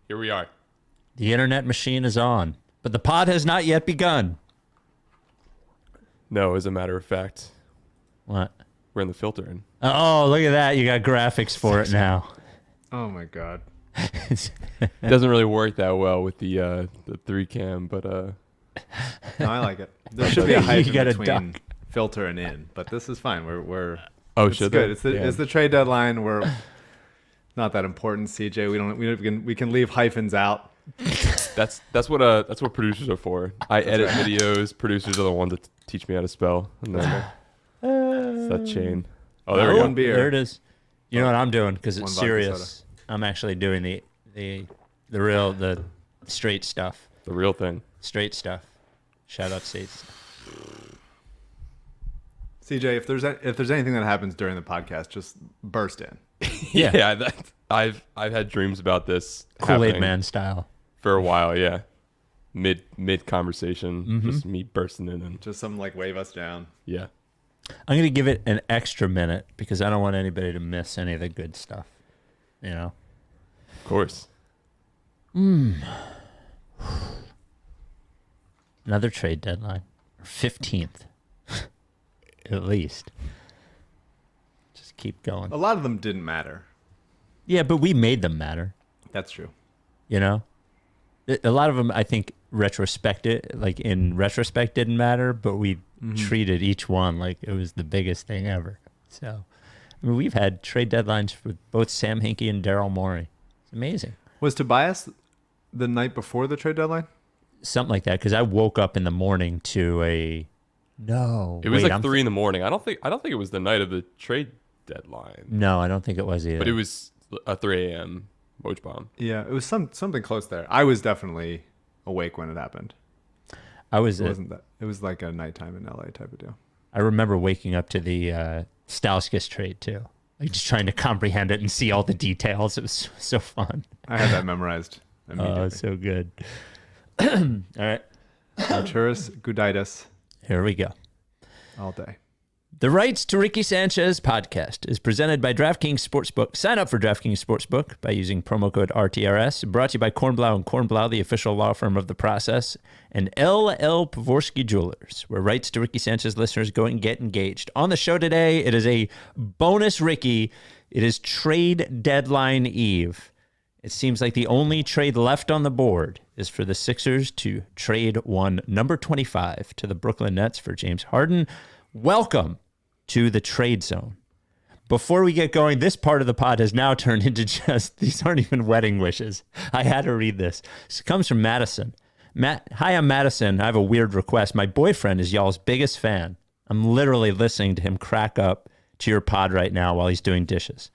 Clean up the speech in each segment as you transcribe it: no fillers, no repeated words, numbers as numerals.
Here we are. The internet machine is on, but the pod has not yet begun. No, as a matter of fact. What? We're in the filtering. Oh, look at that. You got graphics for it now. Oh, my God. It doesn't really work that well with the 3-cam, but... No, I like it. There should be a hype You gotta between duck. filter and in, but this is fine. We're Oh, it's should good. they? It's the trade deadline. We're not that important, CJ. We can leave hyphens out. That's what producers are for. I edit videos. Producers are the ones that teach me how to spell. And then it's that chain. Oh, there we go. One beer. There it is. You know what I'm doing because it's One vodka serious. I'm actually doing the straight stuff. The real thing. Straight stuff. Shout out straight stuff. CJ, if there's anything that happens during the podcast, just burst in. Yeah. I've had dreams about this Kool-Aid happening Man style. for a while. Yeah, mid conversation, just me bursting in and Just something like wave us down. yeah. I'm going to give it an extra minute because I don't want anybody to miss any of the good stuff. You know? Of course. Another trade deadline. 15th. At least. Just keep going. A lot of them didn't matter. Yeah, but we made them matter. That's true. You know? A lot of them, I think, in retrospect, didn't matter, but we treated each one like it was the biggest thing ever. So, I mean, we've had trade deadlines with both Sam Hinkie and Daryl Morey. It's amazing. Was Tobias the night before the trade deadline? Something like that, because I woke up in the morning to a... No. It was 3 in the morning. I don't think it was the night of the trade deadline. No, I don't think it was either. But it was a 3 a.m. Moch bomb. Yeah, it was something close there. I was definitely awake when it happened. I was... It wasn't that. It was like a nighttime in LA type of deal. I remember waking up to the Stauskas trade, too. Like, just trying to comprehend it and see all the details. It was so fun. I had that memorized immediately. Oh, so good. All right. Arturas Gudaitis Here we go. all day. The Rights to Ricky Sanchez podcast is presented by DraftKings Sportsbook. Sign up for DraftKings Sportsbook by using promo code RTRS. Brought to you by Kornblau and Kornblau, the official law firm of the process, and LL Pavorsky Jewelers, where Rights to Ricky Sanchez listeners go and get engaged. On the show today, it is a bonus Ricky. It is trade deadline eve. It seems like the only trade left on the board is for the Sixers to trade one number 25 to the Brooklyn Nets for James Harden. Welcome to the trade zone. Before we get going, this part of the pod has now turned into these aren't even wedding wishes. I had to read this. This comes from Madison. Hi, I'm Madison. I have a weird request. My boyfriend is y'all's biggest fan. I'm literally listening to him crack up to your pod right now while he's doing dishes.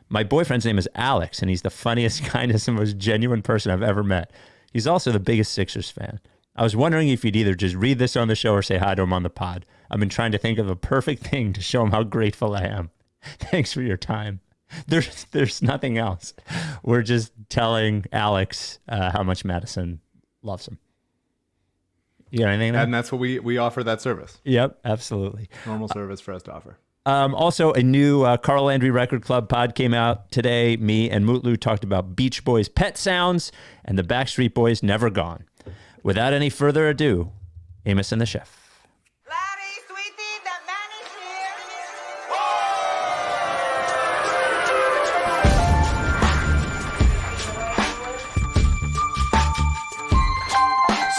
My boyfriend's name is Alex, and he's the funniest, kindest, and most genuine person I've ever met. He's also the biggest Sixers fan. I was wondering if you'd either just read this on the show or say hi to him on the pod. I've been trying to think of a perfect thing to show him how grateful I am. Thanks for your time. There's nothing else. We're just telling Alex how much Madison loves him. You got anything there? And that's what we offer that service. Yep, absolutely. Normal service for us to offer. Also, a new Carl Landry Record Club pod came out today. Me and Mutlu talked about Beach Boys' Pet Sounds and the Backstreet Boys' Never Gone. Without any further ado, Amos and the Chef. Larry, sweetie, the man is here.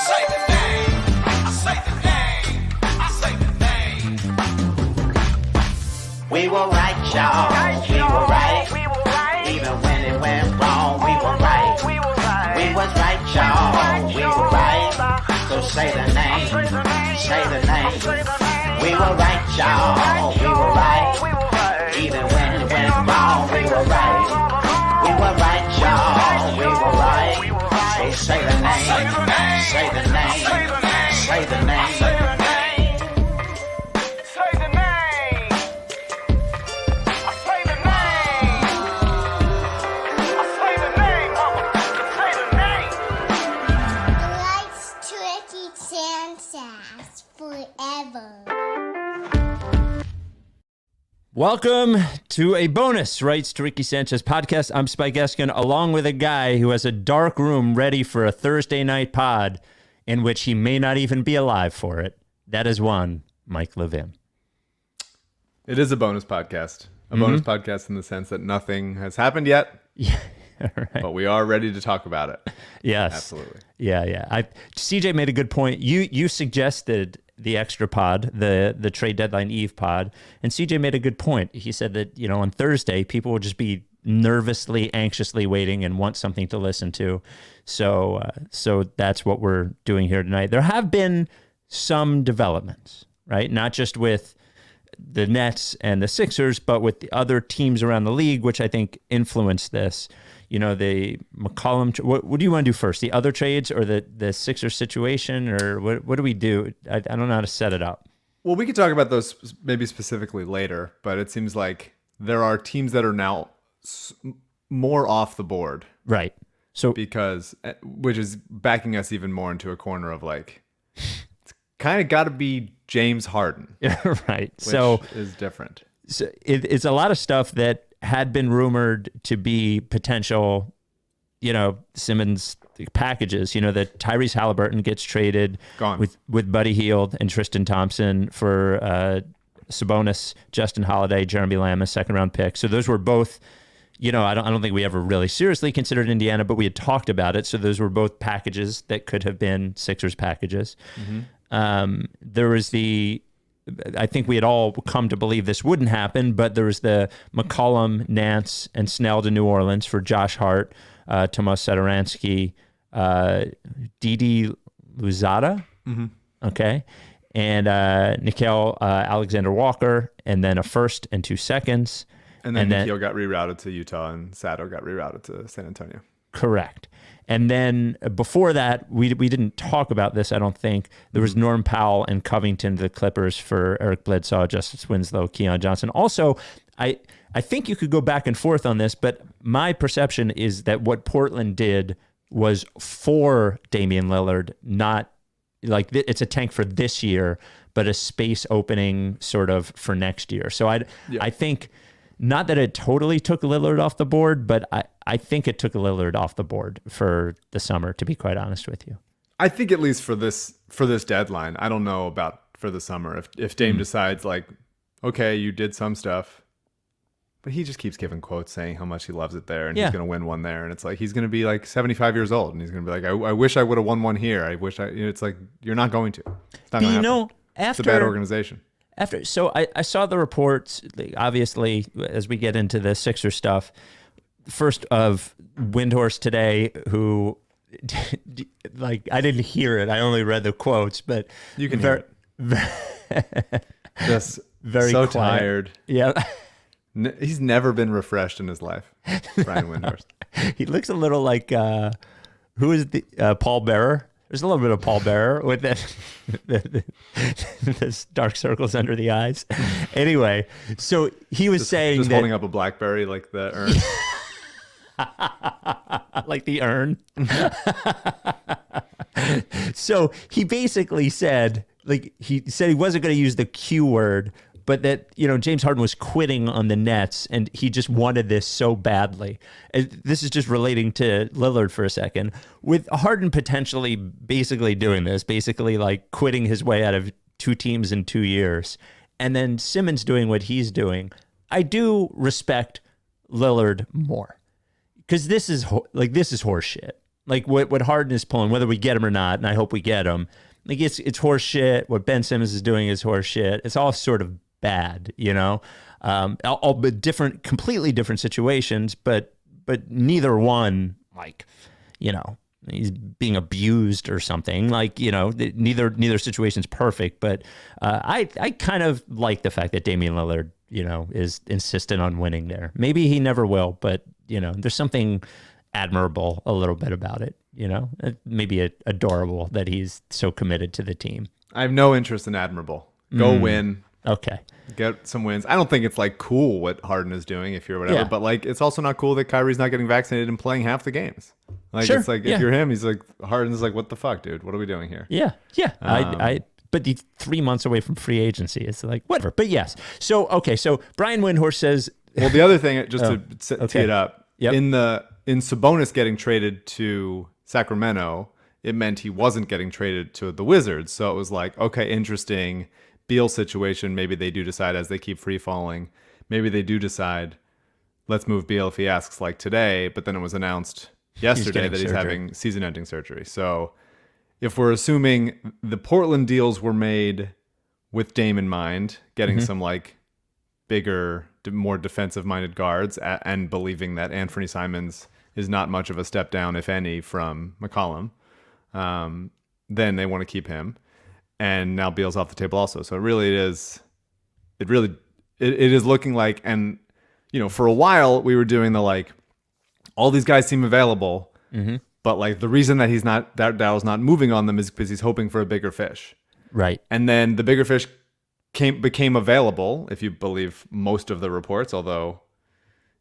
Say the name. I say the name. I say the name. We were right, y'all. We were right. We were right. Even when it went wrong, we were right. We were right. We was right, y'all. We were right. So say the name. Say the name. We were right, y'all. We were right. Even when it went wrong, we were right. We were right, y'all. We were right. So say the name. Say the name. Say the name. Say the name. Say the name. I say the name. I say the name, mama. Say the name. Rights to Ricky Sanchez forever. Welcome to a bonus Rights to Ricky Sanchez podcast. I'm Spike Eskin, along with a guy who has a dark room ready for a Thursday night pod in which he may not even be alive for it. That is one, Mike Levin. It is a bonus podcast. A bonus podcast in the sense that nothing has happened yet. Yeah, right. But we are ready to talk about it. Yes. Absolutely. Yeah. CJ made a good point. You suggested the extra pod, the trade deadline eve pod, and CJ made a good point. He said that, on Thursday, people will just be nervously, anxiously waiting and want something to listen to. So that's what we're doing here tonight. There have been some developments, right? Not just with the Nets and the Sixers, but with the other teams around the league, which I think influenced this. The McCollum. What do you want to do first? The other trades or the Sixers situation, or what do we do? I don't know how to set it up. Well, we could talk about those maybe specifically later, but it seems like there are teams that are now more off the board, Right. So which is backing us even more into a corner of like, it's kind of got to be James Harden, right. Which is different. So it's a lot of stuff that had been rumored to be potential, Simmons packages. That Tyrese Halliburton gets traded Gone. with Buddy Hield and Tristan Thompson for Sabonis, Justin Holiday, Jeremy Lamb, a second-round pick. So those were both, I don't think we ever really seriously considered Indiana, but we had talked about it. So those were both packages that could have been Sixers packages. There was I think we had all come to believe this wouldn't happen, but there was the McCollum, Nance, and Snell to New Orleans for Josh Hart, Tomas Satoransky, Didi Luzada, okay, and Nickeil Alexander-Walker, and then a first and 2 seconds. And then Nickeil got rerouted to Utah, and Sato got rerouted to San Antonio. Correct. And then before that, we didn't talk about this, I don't think. There was Norm Powell and Covington to the Clippers for Eric Bledsoe, Justice Winslow, Keon Johnson. Also, I think you could go back and forth on this, but my perception is that what Portland did was for Damian Lillard, not like it's a tank for this year, but a space opening sort of for next year. So I think... Not that it totally took Lillard off the board, but I think it took Lillard off the board for the summer, to be quite honest with you. I think at least for this deadline, I don't know about for the summer. If Dame decides like, okay, you did some stuff, but he just keeps giving quotes saying how much he loves it there and he's going to win one there. And it's like, he's going to be like 75 years old and he's going to be like, I wish I would have won one here. I wish it's like, you're not going to. It's not going to happen. It's a bad organization. So I saw the reports, obviously, as we get into the Sixer stuff, first of Windhorst today, who, like, I didn't hear it. I only read the quotes, but... You can hear it. Just very so quiet. Tired. Yeah. He's never been refreshed in his life, Brian Windhorst. He looks a little like, who is the Paul Bearer? There's a little bit of Paul Bearer with this dark circles under the eyes. Anyway, so he was saying just holding up a BlackBerry like the urn. Like the urn. So he basically said, he wasn't going to use the Q word, but that, James Harden was quitting on the Nets and he just wanted this so badly. And this is just relating to Lillard for a second. With Harden potentially basically doing this, basically like quitting his way out of 2 teams in 2 years, and then Simmons doing what he's doing, I do respect Lillard more. Because this is horse shit. Like what Harden is pulling, whether we get him or not, and I hope we get him, like it's horse shit. What Ben Simmons is doing is horse shit. It's all sort of bad, all but different, completely different situations, but neither one, like, he's being abused or something, like, neither situation's perfect, but I kind of like the fact that Damian Lillard, is insistent on winning there. Maybe he never will, but, there's something admirable a little bit about it, maybe adorable that he's so committed to the team. I have no interest in admirable. Go win. Okay. Get some wins. I don't think it's like cool what Harden is doing if you're whatever, but like it's also not cool that Kyrie's not getting vaccinated and playing half the games. Like it's like if you're him, he's like Harden's like, what the fuck, dude? What are we doing here? Yeah. But the 3 months away from free agency, it's like, whatever. But yes. So, okay. So Brian Windhorst says... Well, the other thing, just to tee it up, Yep. in Sabonis getting traded to Sacramento, it meant he wasn't getting traded to the Wizards. So it was like, okay, interesting. Beal situation. Maybe they do decide as they keep free falling. Maybe they do decide, let's move Beal if he asks like today. But then it was announced yesterday that he's having season-ending surgery. So if we're assuming the Portland deals were made with Dame in mind, getting some like bigger, more defensive-minded guards, and believing that Anthony Simons is not much of a step down, if any, from McCollum, then they want to keep him. And now Beal's off the table also. So it is looking like, and you know, for a while we were doing the like, all these guys seem available, but like the reason that Dowell's not moving on them is because he's hoping for a bigger fish. Right. And then the bigger fish became available, if you believe most of the reports, although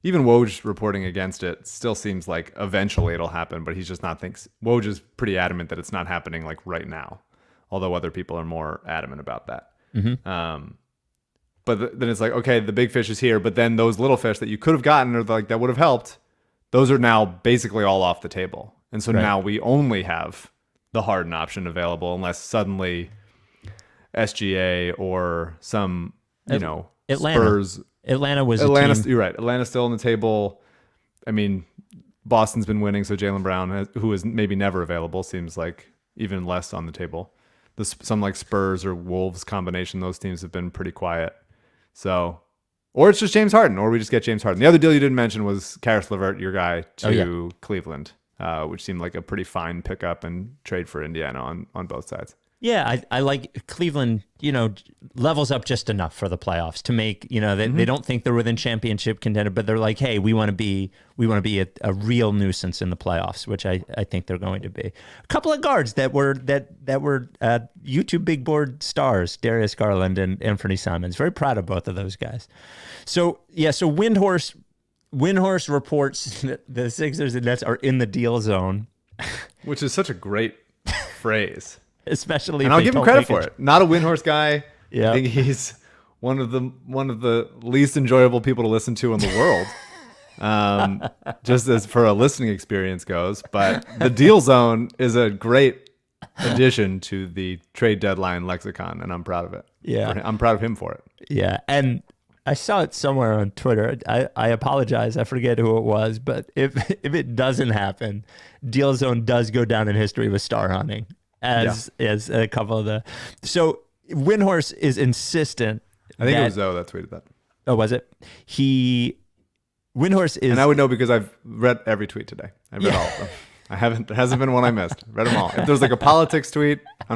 even Woj reporting against it still seems like eventually it'll happen, but he's just not thinks. Woj is pretty adamant that it's not happening like right now, although other people are more adamant about that. But then it's like, okay, the big fish is here, but then those little fish that you could have gotten or like that would have helped, those are now basically all off the table. And so now we only have the Harden option available unless suddenly SGA or some, Atlanta. Spurs. Atlanta was You're right. Atlanta's still on the table. I mean, Boston's been winning, so Jaylen Brown, who is maybe never available, seems like even less on the table. Some like Spurs or Wolves combination, those teams have been pretty quiet. So, or it's just James Harden, or we just get James Harden. The other deal you didn't mention was Karis LeVert, your guy, to Cleveland, which seemed like a pretty fine pickup and trade for Indiana on both sides. Yeah, I like Cleveland, levels up just enough for the playoffs to make, they don't think they're within championship contender, but they're like, hey, we want to be a real nuisance in the playoffs, which I think they're going to be. A couple of guards that were YouTube big board stars, Darius Garland and Anthony Simons. Very proud of both of those guys. So Windhorst reports that the Sixers and Nets are in the deal zone, which is such a great phrase. Especially, and I'll give him credit for it. Not a Windhorst guy. Yeah, I think he's one of the least enjoyable people to listen to in the world, just as for a listening experience goes. But the deal zone is a great addition to the trade deadline lexicon, and I'm proud of it. Yeah, I'm proud of him for it. Yeah, and I saw it somewhere on Twitter. I apologize. I forget who it was, but if it doesn't happen, deal zone does go down in history with star hunting. As a couple of the... So Windhorst is insistent. I think it was Zoe that tweeted that. Oh, was it? Windhorst is... And I would know because I've read every tweet today. I've read all of them. There hasn't been one I missed. Read them all. If there's like a politics tweet, I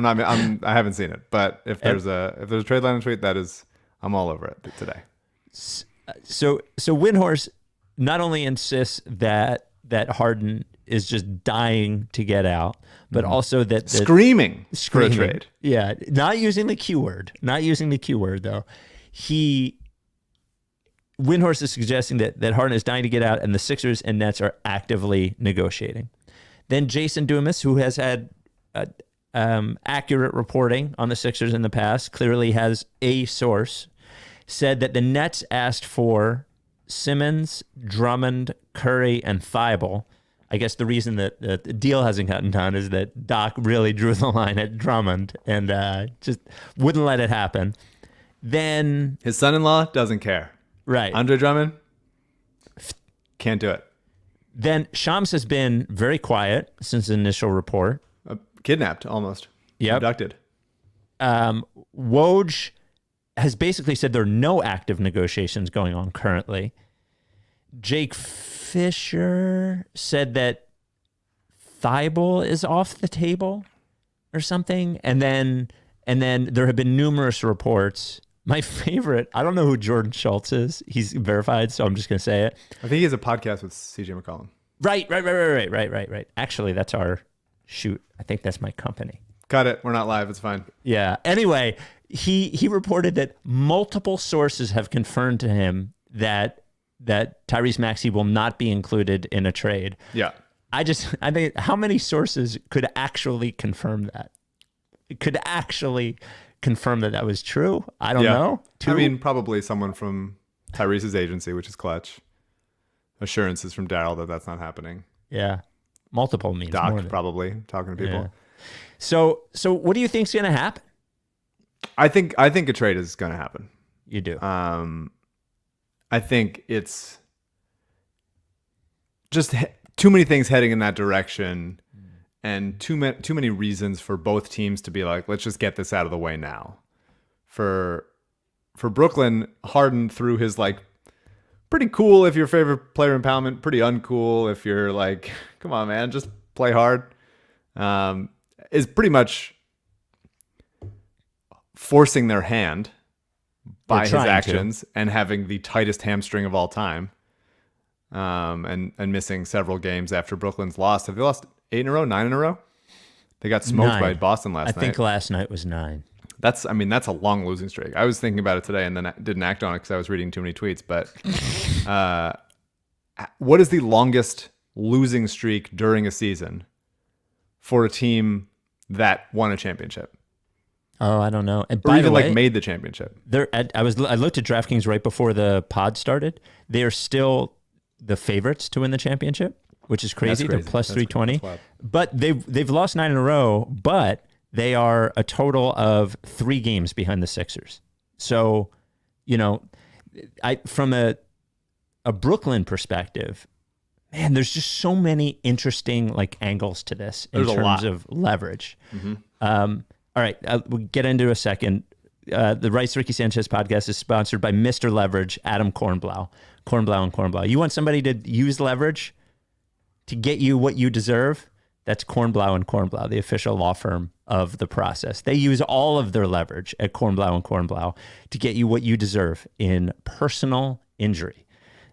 haven't seen it. But if there's a trade line tweet, I'm all over it today. So Windhorst not only insists that Harden is just dying to get out, but also that screaming for a trade. Yeah, not using the Q word. Not using the Q word though. Windhorst is suggesting that Harden is dying to get out, and the Sixers and Nets are actively negotiating. Then Jason Dumas, who has had accurate reporting on the Sixers in the past, clearly has a source, said that the Nets asked for Simmons, Drummond, Curry, and Thibault. I guess the reason that the deal hasn't gotten done is that Doc really drew the line at Drummond and just wouldn't let it happen. Then his son-in-law doesn't care. Right. Andre Drummond can't do it. Then Shams has been very quiet since the initial report. Kidnapped, almost. Yep. Abducted. Woj has basically said there are no active negotiations going on currently. Jake Fisher said that Thibault is off the table or something. And then there have been numerous reports. My favorite, I don't know who Jordan Schultz is. He's verified, so I'm just going to say it. I think he has a podcast with CJ McCollum. Right. Actually, that's our shoot. I think that's my company. Cut it. We're not live. It's fine. Yeah. Anyway, he reported that multiple sources have confirmed to him that Tyrese Maxey will not be included in a trade. Yeah. I think how many sources could actually confirm that? could actually confirm that was true. I don't Yeah. know. I mean, probably someone from Tyrese's agency, which is clutch. Assurances from Daryl that that's not happening. Yeah. Multiple means Doc more than, probably talking to people. Yeah. So what do you think's going to happen? I think a trade is going to happen. You do. I think it's just too many things heading in that direction, and too many reasons for both teams to be like, let's just get this out of the way now. For Brooklyn, Harden threw his like pretty cool if you're favorite player empowerment, pretty uncool if you're like, come on man, just play hard. Is pretty much forcing their hand by his actions and having the tightest hamstring of all time. And missing several games after Brooklyn's lost. Have they lost 8 in a row, 9 in a row? They got smoked 9. by Boston last night. I think last night was 9. That's a long losing streak. I was thinking about it today and then I didn't act on it because I was reading too many tweets. But what is the longest losing streak during a season for a team that won a championship? Oh, I don't know. And Or by even the way, like made the championship? I looked at DraftKings right before the pod started. They are still the favorites to win the championship, which is crazy. They're plus 320. But they've lost 9 in a row, but they are a total of 3 games behind the Sixers. So, from a Brooklyn perspective, man, there's just so many interesting like angles to this in terms of leverage. Mm-hmm. All right, we'll get into a second. The Rights to Ricky Sanchez podcast is sponsored by Mr. Leverage, Adam Kornblau and Kornblau. You want somebody to use leverage to get you what you deserve? That's Kornblau and Kornblau, the official law firm of the process. They use all of their leverage at Kornblau and Kornblau to get you what you deserve in personal injury.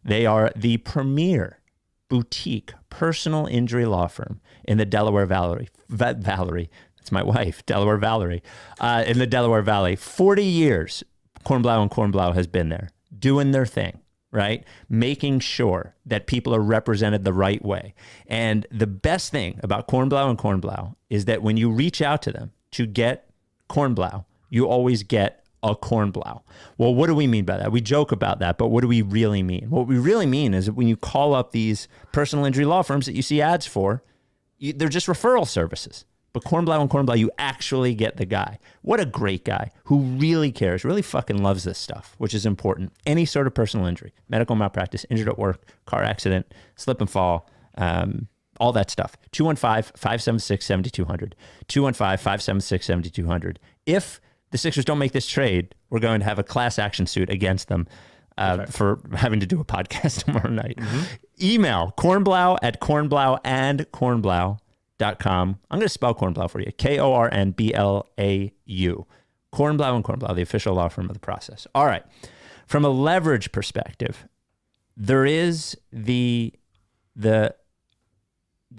They are the premier boutique personal injury law firm in the Delaware Valley. That's my wife, Delaware Valerie, in the Delaware Valley. 40 years, Kornblau and Kornblau has been there, doing their thing, right? Making sure that people are represented the right way. And the best thing about Kornblau and Kornblau is that when you reach out to them to get Kornblau, you always get a Kornblau. Well, what do we mean by that? We joke about that, but what do we really mean? What we really mean is that when you call up these personal injury law firms that you see ads for, they're just referral services. But Kornblau and Kornblau, you actually get the guy. What a great guy who really cares, really fucking loves this stuff, which is important. Any sort of personal injury, medical malpractice, injured at work, car accident, slip and fall, all that stuff. 215-576-7200. 215-576-7200. If the Sixers don't make this trade, we're going to have a class action suit against them for having to do a podcast tomorrow night. Mm-hmm. Email kornblau@kornblauandkornblau.com. I'm going to spell Kornblau for you. Kornblau. Kornblau and Kornblau, the official law firm of the process. All right. From a leverage perspective, there is the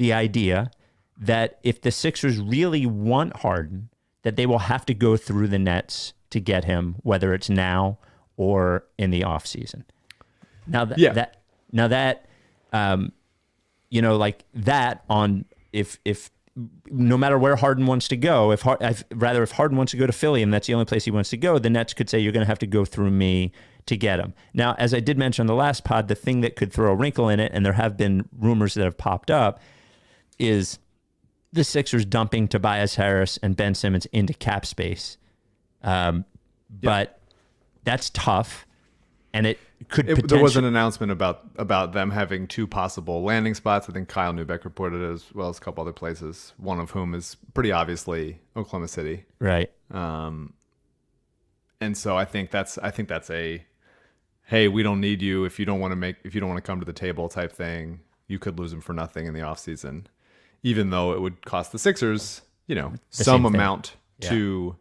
idea that if the Sixers really want Harden, that they will have to go through the Nets to get him, whether it's now or in the offseason. Now if no matter where Harden wants to go, if Harden wants to go to Philly and that's the only place he wants to go, the Nets could say, you're going to have to go through me to get him. Now, as I did mention on the last pod, the thing that could throw a wrinkle in it, and there have been rumors that have popped up, is the Sixers dumping Tobias Harris and Ben Simmons into cap space. But that's tough, and it could There was an announcement about them having 2 possible landing spots. I think Kyle Neubeck reported it, as well as a couple other places, one of whom is pretty obviously Oklahoma City. Right. And so I think that's a, hey, we don't need you if you don't want to come to the table type thing. You could lose him for nothing in the offseason, even though it would cost the Sixers, some amount to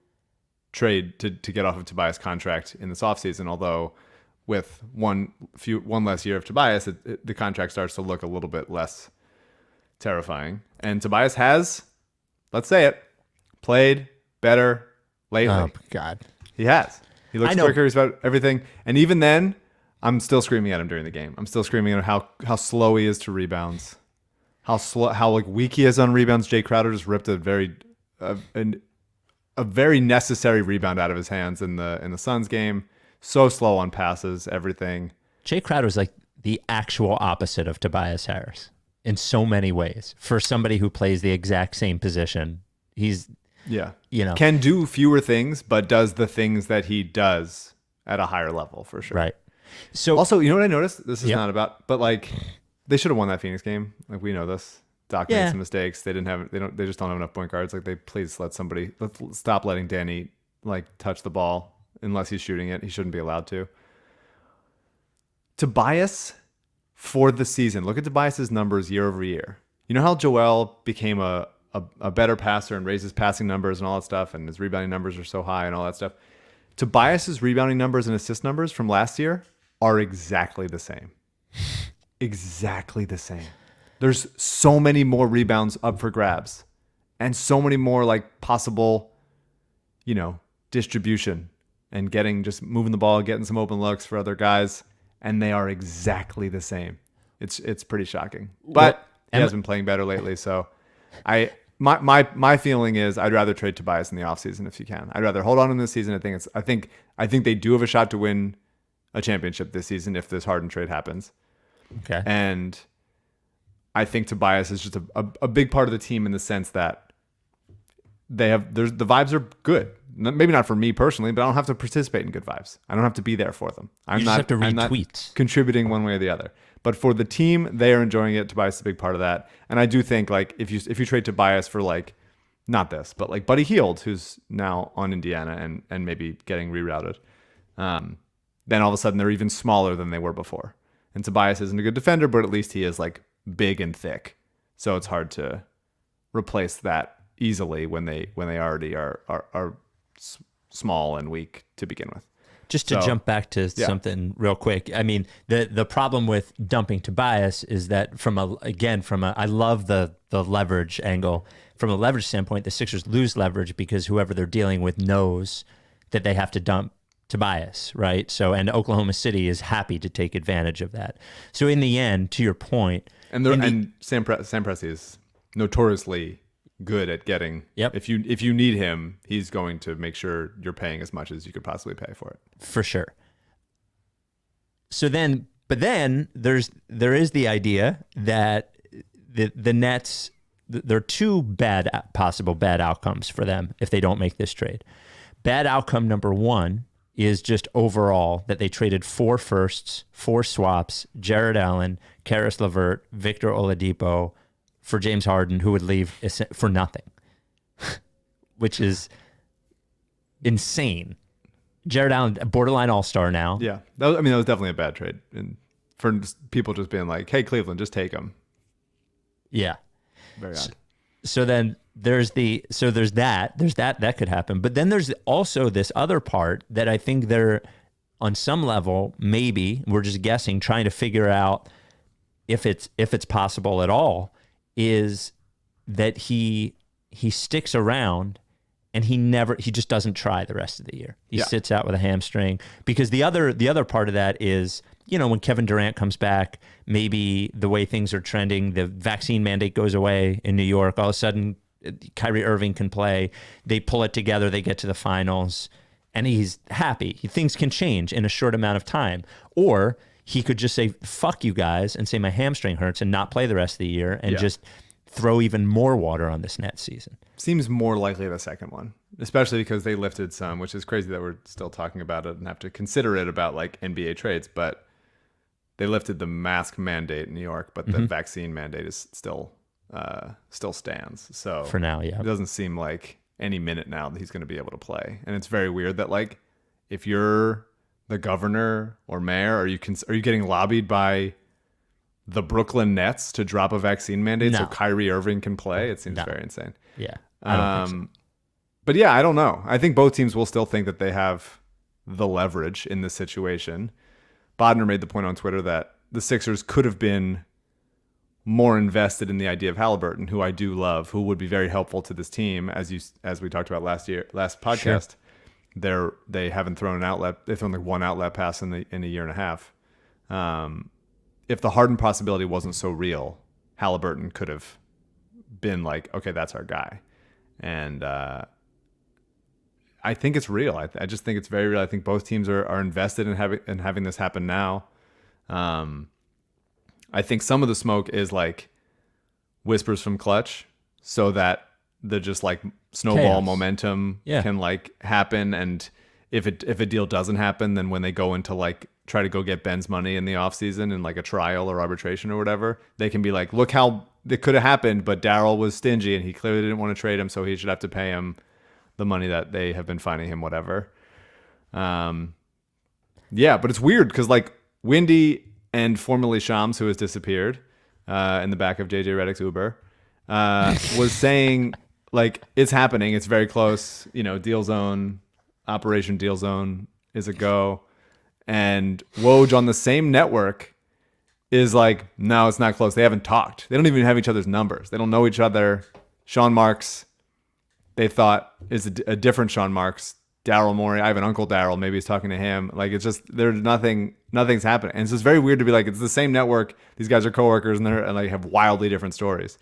trade to get off of Tobias' contract in this offseason. Although with one less year of Tobias, the contract starts to look a little bit less terrifying. And Tobias has, let's say it, played better lately. Oh, God. He has. He looks quicker. He's about everything. And even then, I'm still screaming at him during the game. I'm still screaming at him how slow he is to rebounds. How weak he is on rebounds. Jay Crowder just ripped a a very necessary rebound out of his hands in the Suns game. So slow on passes, everything. Jay Crowder's like the actual opposite of Tobias Harris in so many ways. For somebody who plays the exact same position, he's can do fewer things, but does the things that he does at a higher level for sure. Right. So also, you know what I noticed? This is not about, but like they should have won that Phoenix game. Like we know this. Doc made some mistakes. They just don't have enough point guards. Like let's stop letting Danny like touch the ball unless he's shooting it. He shouldn't be allowed to. Tobias for the season. Look at Tobias's numbers year over year. You know how Joel became a better passer and raised his passing numbers and all that stuff, and his rebounding numbers are so high and all that stuff. Tobias's rebounding numbers and assist numbers from last year are exactly the same. Exactly the same. There's so many more rebounds up for grabs and so many more like possible, distribution and just moving the ball, getting some open looks for other guys. And they are exactly the same. It's pretty shocking, but he has been playing better lately. So my feeling is I'd rather trade Tobias in the offseason if you can. I'd rather hold on in this season. I think they do have a shot to win a championship this season if this Harden trade happens. Okay. And I think Tobias is just a big part of the team in the sense that the vibes are good. Maybe not for me personally, but I don't have to participate in good vibes. I don't have to be there for them. You just have to read tweets. Contributing one way or the other. But for the team, they are enjoying it. Tobias is a big part of that. And I do think like if you trade Tobias for like not this, but like Buddy Hield, who's now on Indiana and maybe getting rerouted, then all of a sudden they're even smaller than they were before. And Tobias isn't a good defender, but at least he is like big and thick. So it's hard to replace that easily when they already are small and weak to begin with. Just to jump back to something real quick. I mean, the problem with dumping Tobias is that I love the leverage angle. From a leverage standpoint, the Sixers lose leverage because whoever they're dealing with knows that they have to dump Tobias, right? So, and Oklahoma City is happy to take advantage of that. So in the end, to your point, and Sam Presti is notoriously good at getting. Yep. If you need him, he's going to make sure you're paying as much as you could possibly pay for it. For sure. So then, but then there is the idea that the Nets, there are two possible bad outcomes for them if they don't make this trade. Bad outcome number one is just overall that they traded 4 firsts, 4 swaps, Jared Allen, Karis LeVert, Victor Oladipo for James Harden, who would leave for nothing, which is insane. Jared Allen, borderline all-star now. Yeah, that was definitely a bad trade, and for people just being like, "Hey, Cleveland, just take him." Yeah, very odd. So then there's that could happen, but then there's also this other part that I think they're on some level, maybe we're just guessing, trying to figure out if it's possible at all, is that he sticks around and he just doesn't try the rest of the year. He sits out with a hamstring, because the other part of that is, when Kevin Durant comes back, maybe the way things are trending, the vaccine mandate goes away in New York. All of a sudden, Kyrie Irving can play. They pull it together. They get to the finals, and he's happy. Things can change in a short amount of time. Or he could just say, fuck you guys, and say my hamstring hurts and not play the rest of the year and just throw even more water on this Nets season. Seems more likely the second one, especially because they lifted some, which is crazy that we're still talking about it and have to consider it about like NBA trades, but they lifted the mask mandate in New York, but the vaccine mandate is still stands. So for now, yeah, it doesn't seem like any minute now that he's going to be able to play. And it's very weird that like if you're the governor or mayor, are you getting lobbied by the Brooklyn Nets to drop a vaccine mandate so Kyrie Irving can play? It seems very insane. Yeah, I don't think so. But yeah, I don't know. I think both teams will still think that they have the leverage in this situation. Bodner made the point on Twitter that the Sixers could have been more invested in the idea of Halliburton, who I do love, who would be very helpful to this team. As we talked about last podcast, they haven't thrown an outlet. They've thrown like one outlet pass in a year and a half. If the Harden possibility wasn't so real, Halliburton could have been like, okay, that's our guy. And I think it's real. I just think it's very real. I think both teams are invested in having this happen now. I think some of the smoke is like whispers from Clutch, so that the just like snowball Chaos. momentum can like happen. And if a deal doesn't happen, then when they go into like try to go get Ben's money in the offseason in like a trial or arbitration or whatever, they can be like, look how it could have happened, but Daryl was stingy and he clearly didn't want to trade him, so he should have to pay him the money that they have been fining him, whatever. But it's weird because like Windy and formerly Shams, who has disappeared in the back of JJ Redick's Uber, was saying like it's happening, it's very close, deal zone, Operation Deal Zone is a go. And Woj on the same network is like, no, it's not close. They haven't talked. They don't even have each other's numbers. They don't know each other. Sean Marks, they thought, is a different Sean Marks. Daryl Morey, I have an uncle Daryl. Maybe he's talking to him. Like, it's just, there's nothing's happening. And it's just very weird to be like, it's the same network. These guys are coworkers and they have wildly different stories.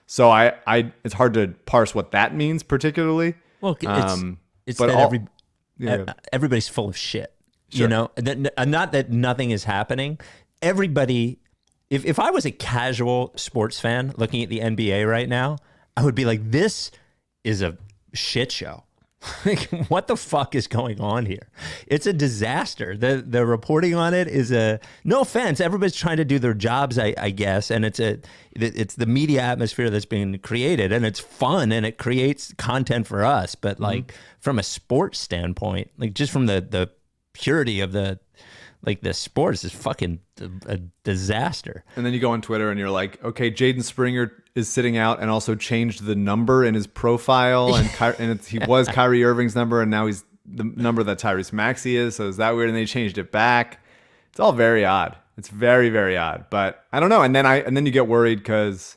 So it's hard to parse what that means particularly. Well, it's but that everybody's full of shit. Sure. Not that nothing is happening. Everybody, if I was a casual sports fan looking at the NBA right now, I would be like, this is a shit show. Like, what the fuck is going on here? It's a disaster. The reporting on it is no offense. Everybody's trying to do their jobs, I guess, and it's the media atmosphere that's being created, and it's fun and it creates content for us. But like from a sports standpoint, like just from the purity of the sports is fucking a disaster. And then you go on Twitter and you're like, okay, Jaden Springer is sitting out and also changed the number in his profile, and he was Kyrie Irving's number, and now he's the number that Tyrese Maxey is. So is that weird? And they changed it back. It's all very odd. It's very, very odd. But I don't know. And then you get worried because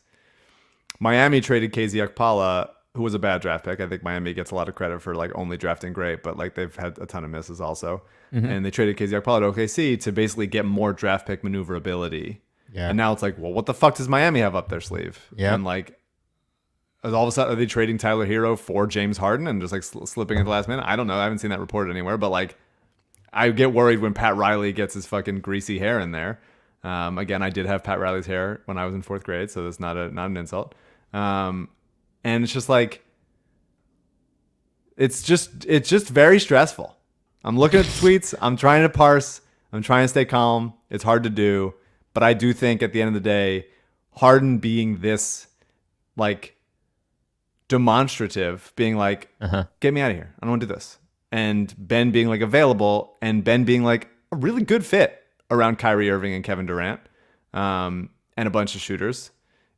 Miami traded KZ Okpala, who was a bad draft pick. I think Miami gets a lot of credit for like only drafting great, but like they've had a ton of misses also. And they traded KZ Okpala to OKC to basically get more draft pick maneuverability. Yeah. And now it's like, well, what the fuck does Miami have up their sleeve? Yeah. And like, all of a sudden, are they trading Tyler Hero for James Harden and just like slipping at the last minute? I don't know. I haven't seen that reported anywhere, but like, I get worried when Pat Riley gets his fucking greasy hair in there. Again, I did have Pat Riley's hair when I was in 4th grade, so that's not an insult. And it's just like, it's just very stressful. I'm looking at the tweets. I'm trying to parse. I'm trying to stay calm. It's hard to do. But I do think at the end of the day, Harden being this like demonstrative, being like, get me out of here. I don't want to do this. And Ben being like available, and Ben being like a really good fit around Kyrie Irving and Kevin Durant, and a bunch of shooters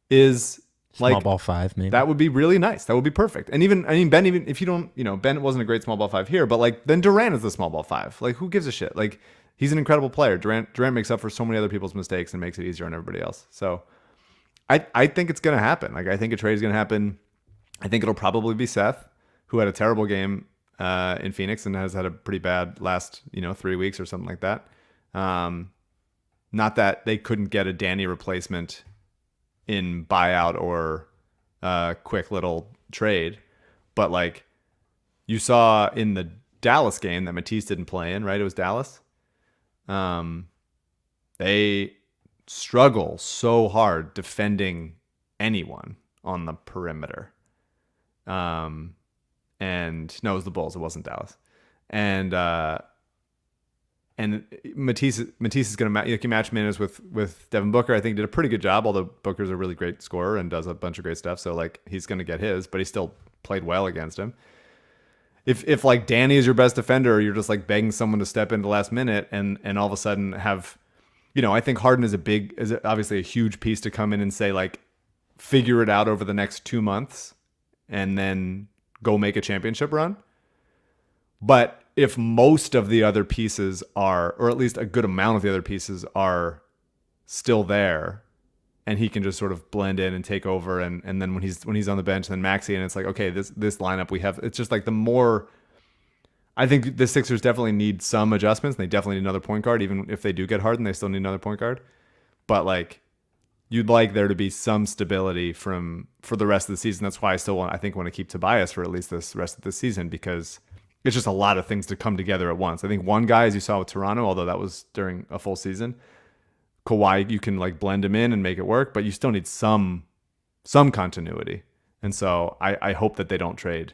is like small ball 5, maybe. That would be really nice. That would be perfect. And Ben, even if you don't, Ben wasn't a great small ball 5 here, but like then Durant is the small ball 5. Like, who gives a shit? Like, he's an incredible player. Durant makes up for so many other people's mistakes and makes it easier on everybody else. So I think it's going to happen. Like, I think a trade is going to happen. I think it'll probably be Seth, who had a terrible game in Phoenix and has had a pretty bad last 3 weeks or something like that. Not that they couldn't get a Danny replacement in buyout or quick little trade, but like you saw in the Dallas game that Matisse didn't play in, right? It was Dallas. They struggle so hard defending anyone on the perimeter. And no, it was the Bulls. It wasn't Dallas. And Matisse is going to match minutes with Devin Booker. I think did a pretty good job, although Booker's a really great scorer and does a bunch of great stuff. So like he's going to get his, but he still played well against him. If like Danny is your best defender, or you're just like begging someone to step in the last minute and all of a sudden have, I think Harden is obviously a huge piece to come in and say like, figure it out over the next 2 months and then go make a championship run. But if most of the other pieces are, or at least a good amount of the other pieces are still there, and he can just sort of blend in and take over, and then when he's on the bench, then Maxey, and it's like, okay, this lineup we have, it's just like the more, I think the Sixers definitely need some adjustments. They definitely need another point guard. Even if they do get Harden, they still need another point guard. But like, you'd like there to be some stability for the rest of the season. That's why I still want to keep Tobias for at least this rest of the season, because it's just a lot of things to come together at once. I think one guy, as you saw with Toronto, although that was during a full season, Kawhi, you can like blend him in and make it work, but you still need some continuity. And so I hope that they don't trade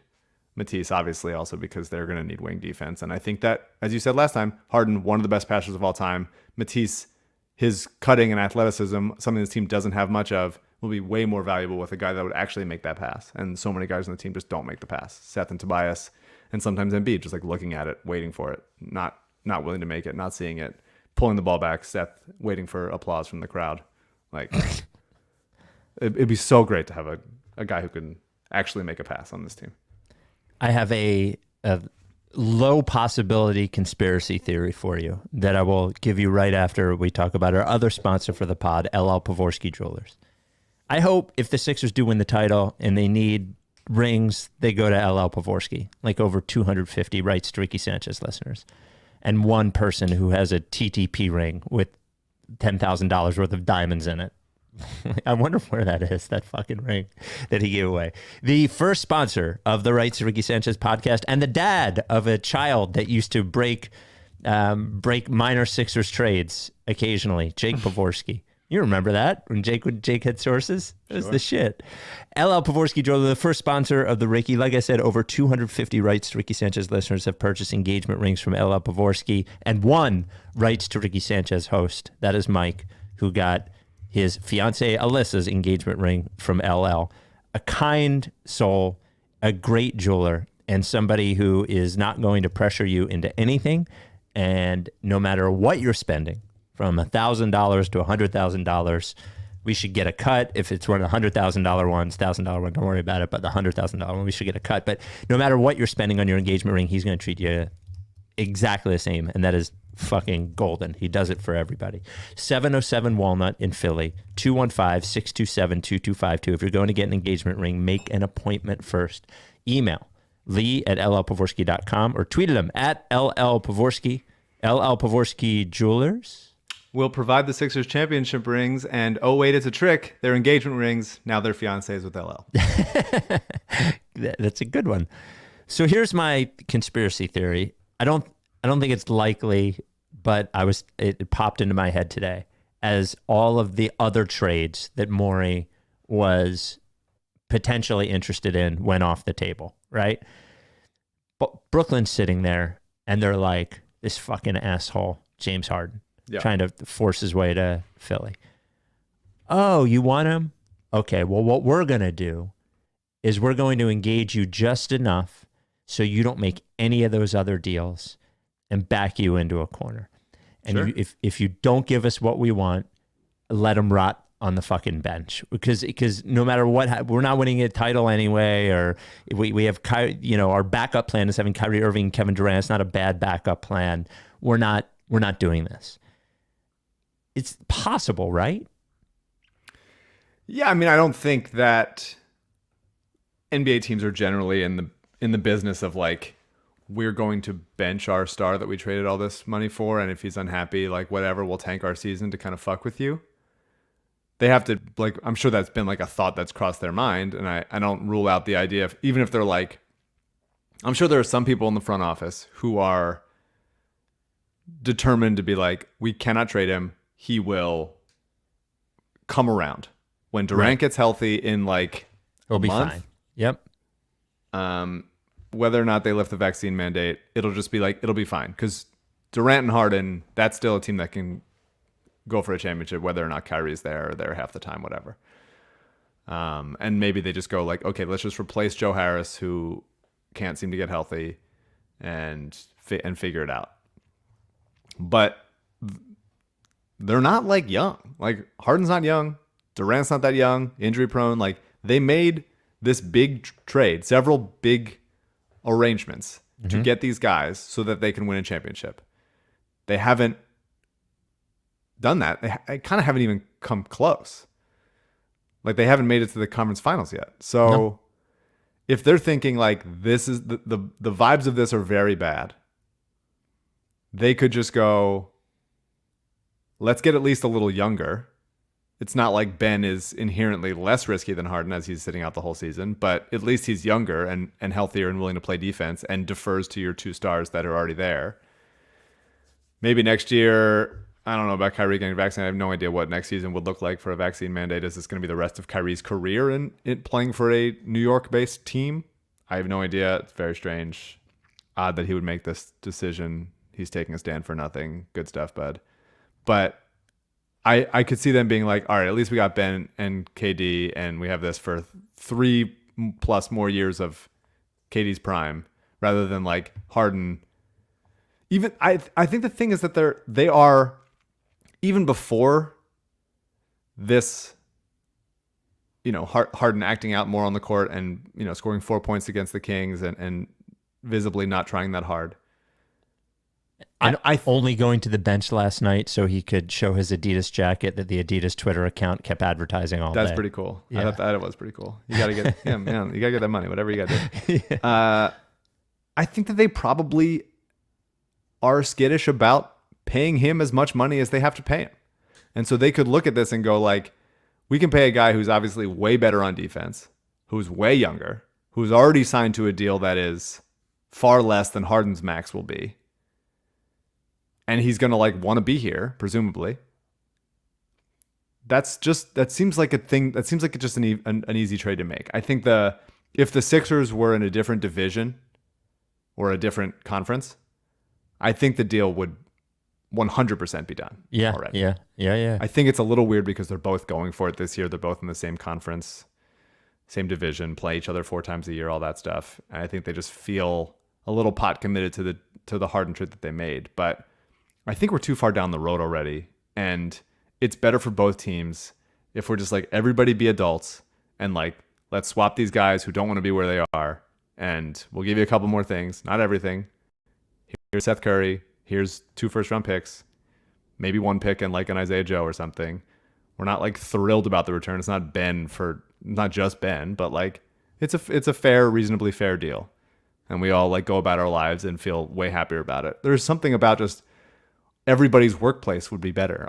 Matisse, obviously, also because they're going to need wing defense. And I think that, as you said last time, Harden, one of the best passers of all time. Matisse, his cutting and athleticism, something this team doesn't have much of, will be way more valuable with a guy that would actually make that pass. And so many guys on the team just don't make the pass. Seth and Tobias, and sometimes Embiid, just like looking at it, waiting for it, not willing to make it, not seeing it, pulling the ball back. Seth waiting for applause from the crowd. Like, it'd be so great to have a guy who can actually make a pass on this team. I have a low possibility conspiracy theory for you that I will give you right after we talk about our other sponsor for the pod, LL Pavorsky Jewelers. I hope if the Sixers do win the title and they need rings, they go to LL Pavorsky, like over 250 Rights to Ricky Sanchez listeners, and one person who has a TTP ring with $10,000 worth of diamonds in it. I wonder where that is, that fucking ring that he gave away. The first sponsor of the Rights to Ricky Sanchez podcast and the dad of a child that used to break minor Sixers trades occasionally, Jake Pavorsky. You remember that when Jake had sources? It was the shit. LL Pavorsky Jewelers, the first sponsor of the Ricky. Like I said, over 250 Rights to Ricky Sanchez listeners have purchased engagement rings from LL Pavorsky, and one Rights to Ricky Sanchez host, that is Mike, who got his fiancée Alyssa's engagement ring from LL. A kind soul, a great jeweler, and somebody who is not going to pressure you into anything. And no matter what you're spending, from $1,000 to $100,000, we should get a cut. If it's one of the $100,000 ones, $1,000 one, don't worry about it. But the $100,000 one, we should get a cut. But no matter what you're spending on your engagement ring, he's going to treat you exactly the same, and that is fucking golden. He does it for everybody. 707 Walnut in Philly, 215-627-2252. If you're going to get an engagement ring, make an appointment first. Email lee@llpavorsky.com or tweet at him at @LLPavorsky. LL Pavorsky Jewelers will provide the Sixers championship rings, and oh wait, it's a trick. They're engagement rings. Now they're fiancés with LL. That's a good one. So here's my conspiracy theory. I don't think it's likely, but it popped into my head today as all of the other trades that Morey was potentially interested in went off the table, right? But Brooklyn's sitting there and they're like, this fucking asshole, James Harden, trying to force his way to Philly. Oh, you want him? Okay, well, what we're going to do is we're going to engage you just enough so you don't make any of those other deals and back you into a corner. And Sure. if you don't give us what we want, let him rot on the fucking bench, because no matter what, we're not winning a title anyway, or we have our backup plan is having Kyrie Irving and Kevin Durant. It's not a bad backup plan. We're not doing this. It's possible, right? Yeah, I mean, I don't think that NBA teams are generally in the business of like, we're going to bench our star that we traded all this money for, and if he's unhappy, like whatever, we'll tank our season to kind of fuck with you. They have to, like, I'm sure that's been like a thought that's crossed their mind, and I don't rule out the idea of, even if they're like, I'm sure there are some people in the front office who are determined to be like, we cannot trade him. He will come around. When Durant gets healthy in like He'll be month, fine. Yep. Whether or not they lift the vaccine mandate, it'll just be like, it'll be fine. Because Durant and Harden, that's still a team that can go for a championship, whether or not Kyrie's there or there half the time, whatever. And maybe they just go like, okay, let's just replace Joe Harris, who can't seem to get healthy, and figure it out. But they're not like young. Like Harden's not young. Durant's not that young, injury prone. Like they made this big trade, several big arrangements to get these guys so that they can win a championship. They haven't done that. They kind of haven't even come close. Like they haven't made it to the conference finals yet. So if they're thinking like this is the vibes of this are very bad, they could just go, let's get at least a little younger It's not like Ben is inherently less risky than Harden as he's sitting out the whole season, but at least he's younger and healthier and willing to play defense and defers to your two stars that are already there. Maybe next year, I don't know about Kyrie getting vaccinated. I have no idea what next season would look like for a vaccine mandate. Is this going to be the rest of Kyrie's career in playing for a New York-based team? I have no idea. It's very strange. Odd that he would make this decision. He's taking a stand for nothing. Good stuff, bud. But I could see them being like, all right, at least we got Ben and KD, and we have this for 3+ more years of KD's prime, rather than like Harden. Even I think the thing is that they are even before this, Harden acting out more on the court and scoring 4 points against the Kings and visibly not trying that hard. I only going to the bench last night so he could show his Adidas jacket that the Adidas Twitter account kept advertising all day. That's pretty cool. Yeah. I thought that was pretty cool. You got to get, you got to get that money, whatever you got to do. Yeah. I think that they probably are skittish about paying him as much money as they have to pay him. And so they could look at this and go like, we can pay a guy who's obviously way better on defense, who's way younger, who's already signed to a deal that is far less than Harden's max will be. And he's going to want to be here, presumably. That seems like a thing. That seems like it's just an easy trade to make. I think if the Sixers were in a different division or a different conference, I think the deal would 100% be done. Yeah, already. Yeah. I think it's a little weird because they're both going for it this year. They're both in the same conference, same division, play each other 4 times a year, all that stuff. And I think they just feel a little pot committed to the Harden trade that they made. But I think we're too far down the road already, and it's better for both teams if we're just like, everybody be adults and let's swap these guys who don't want to be where they are, and we'll give you a couple more things, not everything. Here's Seth Curry, here's 2 first-round picks, maybe 1 pick and an Isaiah Joe or something. We're not thrilled about the return. It's not not just Ben, but it's a fair, reasonably fair deal, and we all go about our lives and feel way happier about it. There's something about just everybody's workplace would be better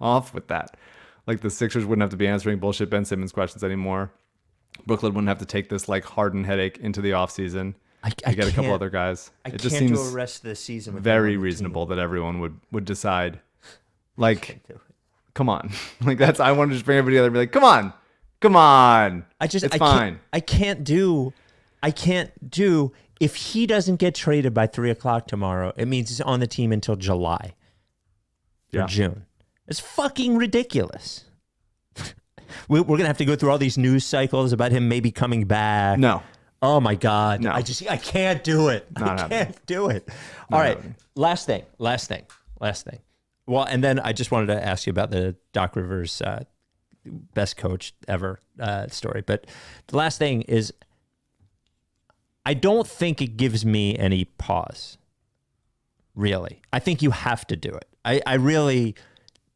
off with that. The Sixers wouldn't have to be answering bullshit Ben Simmons questions anymore. Brooklyn wouldn't have to take this Harden headache into the offseason. I get a couple other guys. It just seems do a rest of the season with very reasonable that everyone would decide. Come on. I want to just bring everybody together and be like, come on. It's fine. I can't do. If he doesn't get traded by 3:00 tomorrow, it means he's on the team until July. Or June. It's fucking ridiculous. We're going to have to go through all these news cycles about him maybe coming back. No. Oh my God. No. I can't do it. I can't do it. All right. Last thing. Well, and then I just wanted to ask you about the Doc Rivers best coach ever story. But the last thing is, I don't think it gives me any pause. Really. I think you have to do it.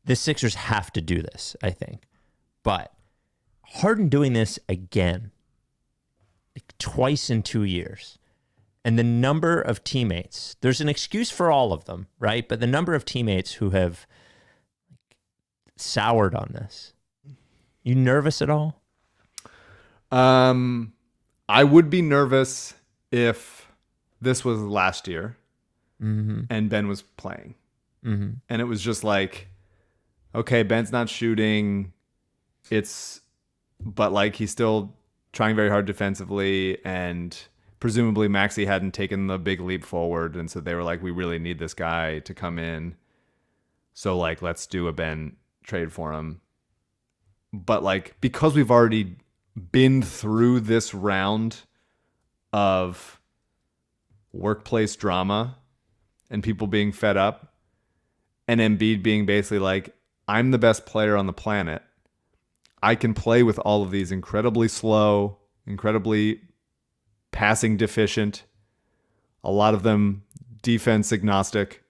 The Sixers have to do this, I think. But Harden doing this again, twice in 2 years, and the number of teammates, there's an excuse for all of them, right? But the number of teammates who have soured on this, you nervous at all? I would be nervous if this was last year and Ben was playing. And it was just okay, Ben's not shooting. But he's still trying very hard defensively, and presumably Maxey hadn't taken the big leap forward. And so they were we really need this guy to come in. So let's do a Ben trade for him. But because we've already been through this round of workplace drama and people being fed up, and Embiid being basically I'm the best player on the planet. I can play with all of these incredibly slow, incredibly passing deficient, a lot of them defense agnostic,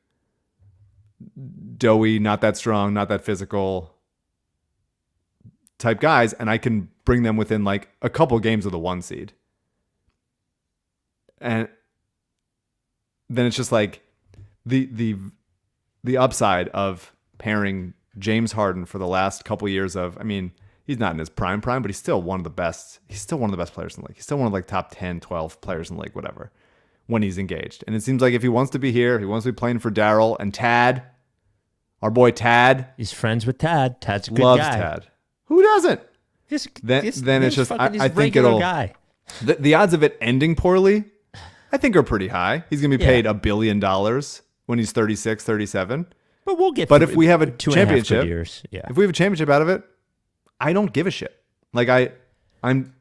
doughy, not that strong, not that physical type guys, and I can bring them within a couple games of the 1 seed. And then it's just the upside of pairing James Harden for the last couple years of, I mean, he's not in his prime, but he's still one of the best. He's still one of the best players in the league. He's still one of like top 10, 12 players in the league, whatever, when he's engaged. And it seems like if he wants to be here, he wants to be playing for Daryl and Tad, our boy Tad. He's friends with Tad. Tad's a good loves guy. Tad. Who doesn't? Then it's just, I think it'll, guy. The odds of it ending poorly, I think are pretty high. He's going to be paid $1 billion when he's 36, 37. But we'll get. But if we have a 2.5 championship, good years, yeah. if we have a championship out of it, I don't give a shit. Like I'm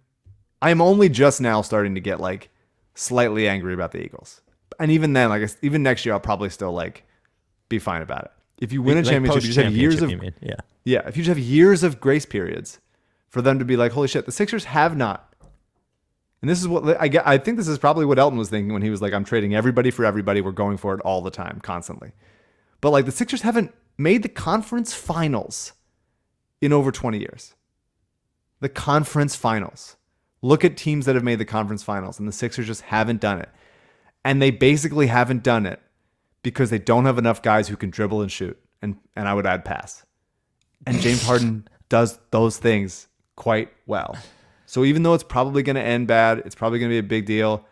only just now starting to get like slightly angry about the Eagles, and even then, like even next year, I'll probably still like be fine about it. If you win a championship, you just have years of yeah. If you just have years of grace periods for them to be like, holy shit, the Sixers have not. And this is what I think this is probably what Elton was thinking when he was like, I'm trading everybody for everybody. We're going for it all the time, constantly. But like the Sixers haven't made the conference finals in over 20 years. The conference finals. Look at teams that have made the conference finals, and the Sixers just haven't done it. And they basically haven't done it because they don't have enough guys who can dribble and shoot. And I would add pass. And James Harden does those things quite well. So even though it's probably going to end bad, it's probably going to be a big deal.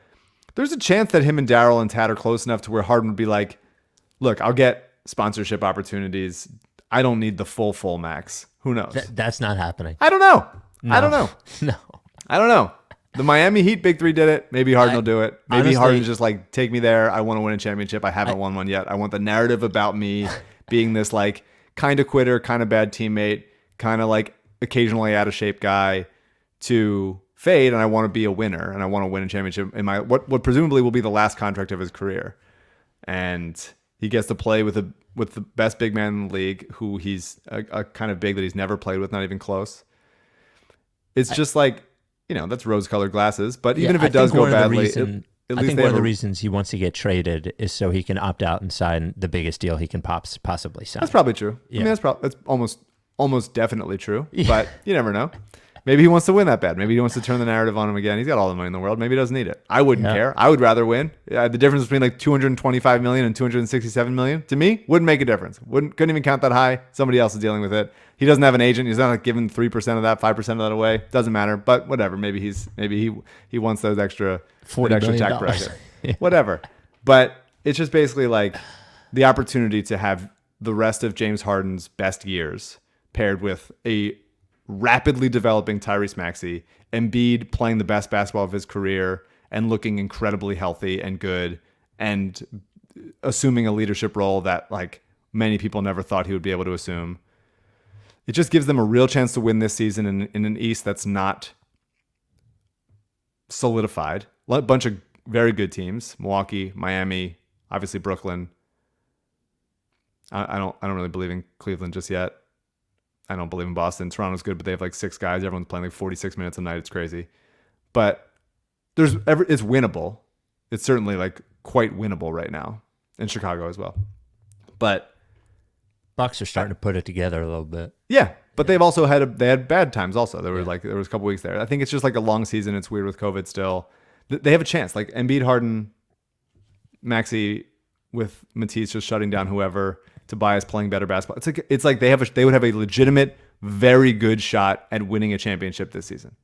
There's a chance that him and Daryl and Tad are close enough to where Harden would be like, look, I'll get sponsorship opportunities. I don't need the full max. Who knows? That's not happening. I don't know. No. I don't know. No. I don't know. The Miami Heat Big Three did it. Maybe Harden will do it. Maybe honestly, Harden's just like, take me there. I want to win a championship. I haven't won one yet. I want the narrative about me being this like kind of quitter, kind of bad teammate, kind of like occasionally out of shape guy to fade, and I want to be a winner, and I want to win a championship in my what presumably will be the last contract of his career. And he gets to play with the best big man in the league, who he's a kind of big that he's never played with, not even close. It's just like, that's rose-colored glasses. But even if it does go badly, I think one of the reasons he wants to get traded is so he can opt out and sign the biggest deal he can possibly sign. That's probably true. Yeah. I mean, that's almost definitely true. Yeah. But you never know. Maybe he wants to win that bad. Maybe he wants to turn the narrative on him again. He's got all the money in the world. Maybe he doesn't need it. I wouldn't care. I would rather win. The difference between like $225 million and $267 million, to me, wouldn't make a difference. Couldn't even count that high. Somebody else is dealing with it. He doesn't have an agent. He's not like giving 3% of that, 5% of that away. Doesn't matter. But whatever. Maybe he wants those extra tax bracket. Yeah. Whatever. But it's just basically like the opportunity to have the rest of James Harden's best years paired with a rapidly developing Tyrese Maxey, Embiid playing the best basketball of his career and looking incredibly healthy and good and assuming a leadership role that like many people never thought he would be able to assume. It just gives them a real chance to win this season in an East that's not solidified. A bunch of very good teams: Milwaukee, Miami, obviously Brooklyn. I don't really believe in Cleveland just yet. I don't believe in Boston. Toronto's good, but they have like 6 guys. Everyone's playing like 46 minutes a night. It's crazy. But it's winnable. It's certainly like quite winnable right now in Chicago as well. But Bucks are starting to put it together a little bit. Yeah, but they've also had bad times also. There was a couple weeks there. I think it's just like a long season. It's weird with COVID still. They have a chance. Like Embiid, Harden, Maxey, with Matisse just shutting down whoever. Tobias playing better basketball. It's like they would have a legitimate, very good shot at winning a championship this season,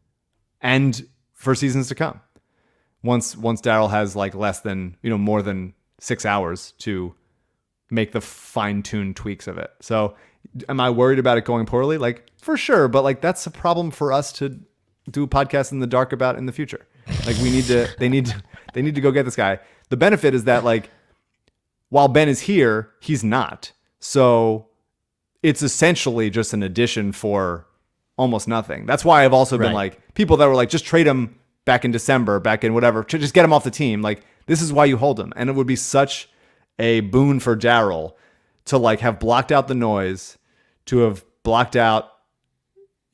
and for seasons to come. Once Daryl has like less than more than 6 hours to make the fine-tuned tweaks of it. So, am I worried about it going poorly? Like for sure, but like that's a problem for us to do a podcast in the dark about in the future. Like they need to go get this guy. The benefit is that like, while Ben is here, he's not. So it's essentially just an addition for almost nothing. That's why I've also been like, people that were like, just trade him back in December, back in whatever, just get him off the team. Like, this is why you hold him. And it would be such a boon for Daryl to like have blocked out the noise, to have blocked out,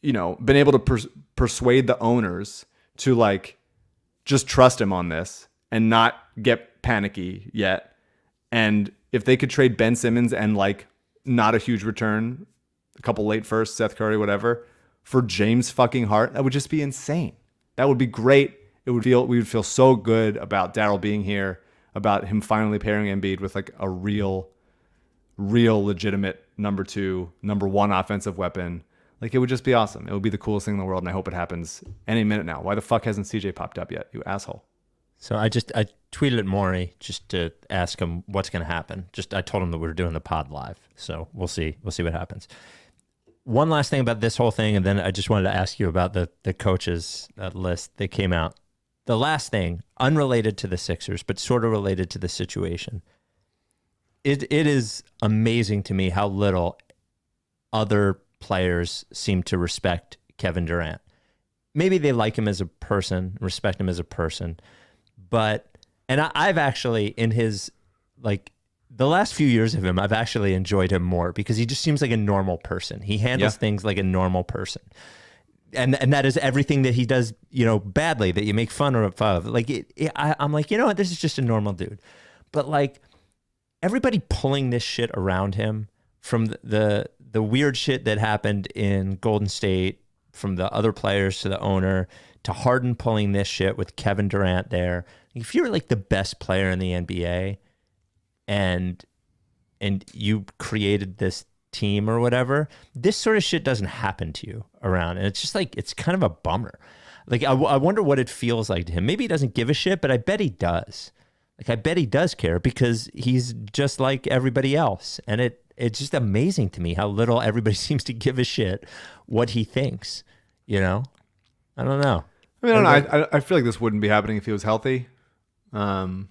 been able to persuade the owners to like just trust him on this and not get panicky yet. And if they could trade Ben Simmons and like not a huge return, a couple late firsts, Seth Curry, whatever, for James fucking Hart, that would just be insane. That would be great. We would feel so good about Daryl being here, about him finally pairing Embiid with like a real legitimate number 2, number 1 offensive weapon. Like, it would just be awesome. It would be the coolest thing in the world, and I hope it happens any minute now. Why the fuck hasn't CJ popped up yet, you asshole? So I tweeted at Maury just to ask him what's going to happen. I told him that we were doing the pod live, so we'll see what happens. One last thing about this whole thing, and then I just wanted to ask you about the coaches list that came out. The last thing, unrelated to the Sixers, but sort of related to the situation. It is amazing to me how little other players seem to respect Kevin Durant. Maybe they like him as a person, respect him as a person, and I've actually, in his, like, the last few years of him, I've actually enjoyed him more because he just seems like a normal person. He handles things like a normal person. And that is everything that he does, badly, that you make fun of. Like, I'm like, you know what? This is just a normal dude. But, like, everybody pulling this shit around him, from the weird shit that happened in Golden State, from the other players to the owner, to Harden pulling this shit with Kevin Durant there. If you're, like, the best player in the NBA and you created this team or whatever, this sort of shit doesn't happen to you around. And it's just like, it's kind of a bummer. Like, I wonder what it feels like to him. Maybe he doesn't give a shit, but I bet he does. Like, I bet he does care because he's just like everybody else. And it's just amazing to me how little everybody seems to give a shit what he thinks, I don't know. I mean, I don't know. I feel like this wouldn't be happening if he was healthy. Yeah,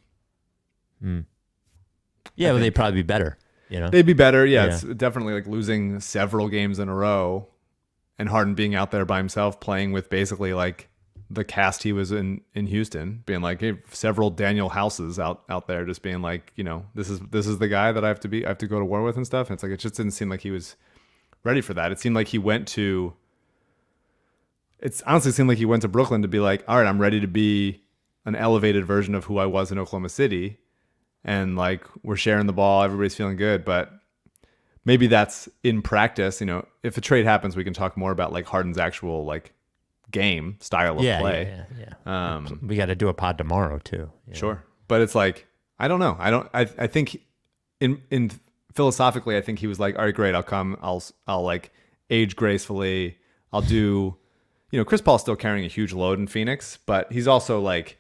but they'd probably be better. They'd be better. Yeah, it's definitely like losing several games in a row and Harden being out there by himself playing with basically like the cast he was in Houston, being like, hey, several Daniel Houses out there, just being like, this is the guy that I have to go to war with and stuff. And it's like, it just didn't seem like he was ready for that. It seemed like he went to Brooklyn to be like, all right, I'm ready to be an elevated version of who I was in Oklahoma City. And like, we're sharing the ball, everybody's feeling good, but maybe that's in practice. If a trade happens, we can talk more about like Harden's actual like game style of play. Yeah. We got to do a pod tomorrow too. Sure, but it's like, I don't know. I think in philosophically, I think he was like, all right, great, I'll come. I'll like age gracefully. I'll do. Chris Paul's still carrying a huge load in Phoenix, but he's also like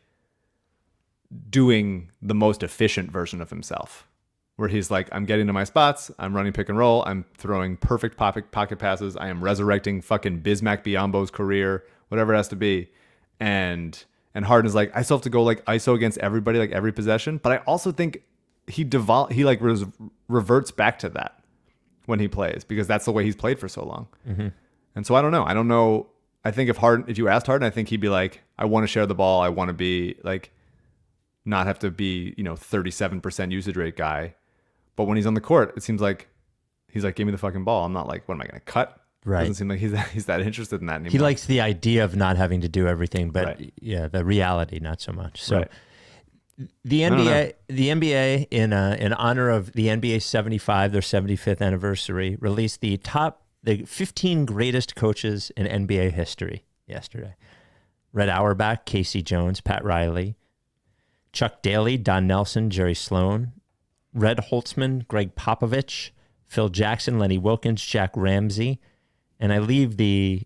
doing the most efficient version of himself, where he's like, I'm getting to my spots, I'm running pick and roll, I'm throwing perfect pocket passes, I am resurrecting fucking Bismack Biyombo's career, whatever it has to be. And Harden's like, I still have to go like ISO against everybody, like every possession. But I also think he reverts back to that when he plays, because that's the way he's played for so long. Mm-hmm. And so I don't know. I think if you asked Harden, I think he'd be like, I want to share the ball. I want to be like, not have to be, 37% usage rate guy. But when he's on the court, it seems like he's like, give me the fucking ball. I'm not like, what am I going to cut? Right. Doesn't seem like he's that interested in that anymore. He likes the idea of not having to do everything, but the reality, not so much. So the NBA in honor of the NBA 75, their 75th anniversary, released the 15 greatest coaches in NBA history yesterday. Red Auerbach, Casey Jones, Pat Riley, Chuck Daly, Don Nelson, Jerry Sloan, Red Holtzman, Greg Popovich, Phil Jackson, Lenny Wilkins, Jack Ramsey, and I leave the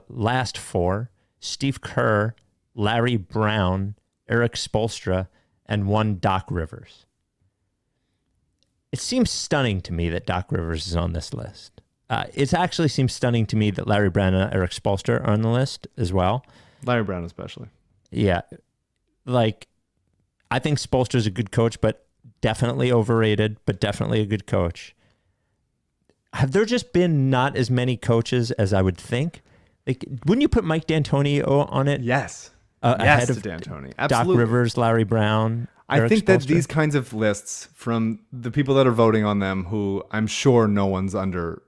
last 4, Steve Kerr, Larry Brown, Eric Spoelstra, and one Doc Rivers. It seems stunning to me that Doc Rivers is on this list. It actually seems stunning to me that Larry Brown and Eric Spoelstra are on the list as well. Larry Brown especially. Yeah. Like, I think Spoelstra is a good coach, but definitely overrated, but definitely a good coach. Have there just been not as many coaches as I would think? Like, wouldn't you put Mike D'Antonio on it? Yes. Ahead of D'Antoni. Doc Absolutely. Rivers, Larry Brown, I think that Spoelstra? these kinds of lists from the people that are voting on them, who I'm sure no one's under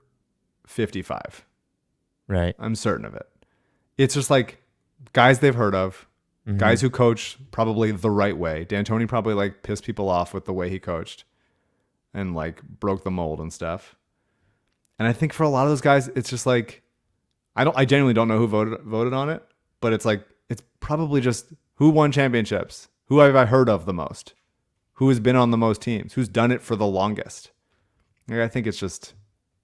55. Right. I'm certain of it. It's just like guys they've heard of, guys who coach probably the right way. D'Antoni probably like pissed people off with the way he coached and like broke the mold and stuff. And I think for a lot of those guys, it's just like, I genuinely don't know who voted on it, but it's like, it's probably just who won championships, who have I heard of the most, who has been on the most teams, who's done it for the longest. Like, I think it's just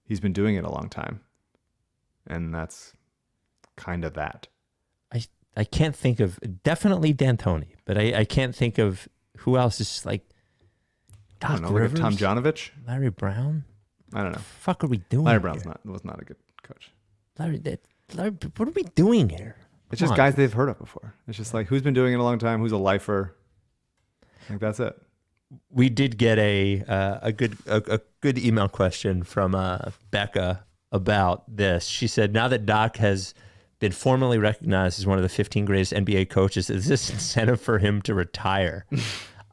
he's been doing it a long time. And that's kind of that. I can't think of, definitely D'Antoni, but I can't think of who else is like Doc I don't know, Rivers, like a Tom Janovich. Larry Brown. I don't know. What the fuck are we doing? Larry Brown here? was not a good coach. Larry, what are we doing here? It's Come just on. guys they've heard of before. It's just like who's been doing it a long time, who's a lifer. Like that's it. We did get a good email question from Becca about this. She said, now that Doc has been formally recognized as one of the 15 greatest NBA coaches, is this incentive for him to retire?